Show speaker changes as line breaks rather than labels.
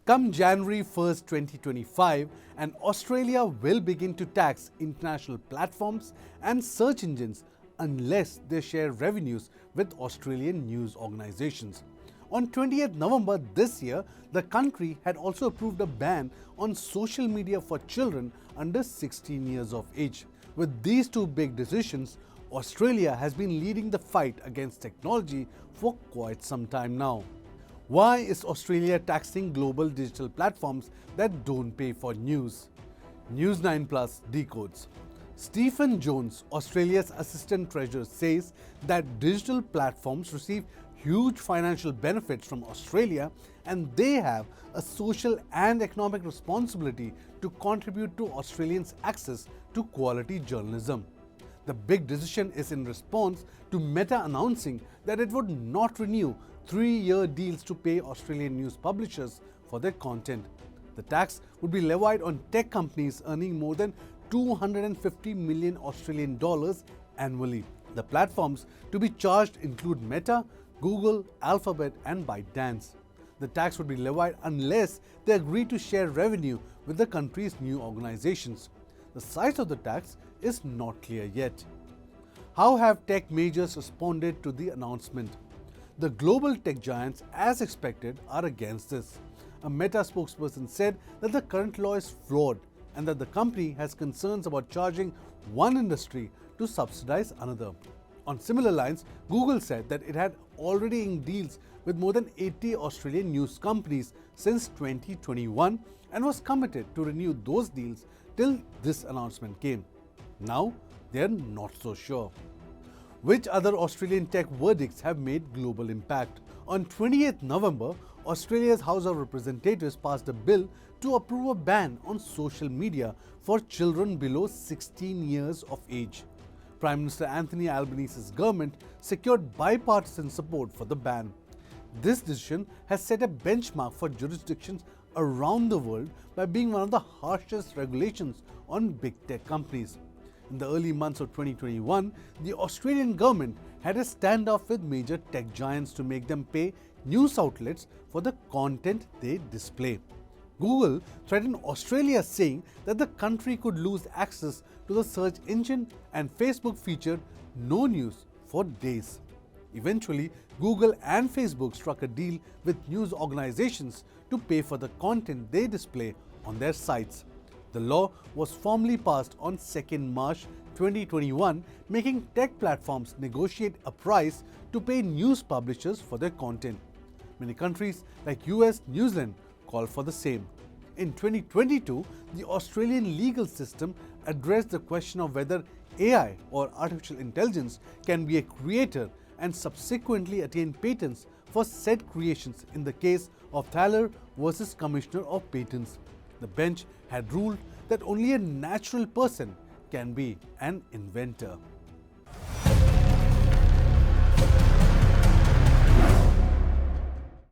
Come January 1st, 2025, and Australia will begin to tax international platforms and search engines unless they share revenues with Australian news organizations. On 20th November this year, the country had also approved a ban on social media for children under 16 years of age. With these two big decisions, Australia has been leading the fight against technology for quite some time now. Why is Australia taxing global digital platforms that don't pay for news? News9 Plus Decodes. Stephen Jones, Australia's Assistant Treasurer, says that digital platforms receive huge financial benefits from Australia and they have a social and economic responsibility to contribute to Australians' access to quality journalism. The big decision is in response to Meta announcing that it would not renew 3-year deals to pay Australian news publishers for their content. The tax would be levied on tech companies earning more than 250 million Australian dollars annually. The platforms to be charged include Meta, Google, Alphabet and ByteDance. The tax would be levied unless they agree to share revenue with the country's new organizations. The size of the tax is not clear yet. How have tech majors responded to the announcement? The global tech giants, as expected, are against this. A Meta spokesperson said that the current law is flawed and that the company has concerns about charging one industry to subsidize another. On similar lines, Google said that it had already inked deals with more than 80 Australian news companies since 2021 and was committed to renew those deals till this announcement came. Now, they are not so sure. Which other Australian tech verdicts have made global impact? On 20th November, Australia's House of Representatives passed a bill to approve a ban on social media for children below 16 years of age. Prime Minister Anthony Albanese's government secured bipartisan support for the ban. This decision has set a benchmark for jurisdictions around the world by being one of the harshest regulations on big tech companies. In the early months of 2021, the Australian government had a standoff with major tech giants to make them pay news outlets for the content they display. Google threatened Australia, saying that the country could lose access to the search engine, and Facebook featured no news for days. Eventually, Google and Facebook struck a deal with news organizations to pay for the content they display on their sites. The law was formally passed on 2nd March 2021, making tech platforms negotiate a price to pay news publishers for their content. Many countries like US, New Zealand call for the same. In 2022, the Australian legal system addressed the question of whether AI or artificial intelligence can be a creator and subsequently attain patents for said creations in the case of Thaler versus Commissioner of Patents. The bench had ruled that only a natural person can be an inventor.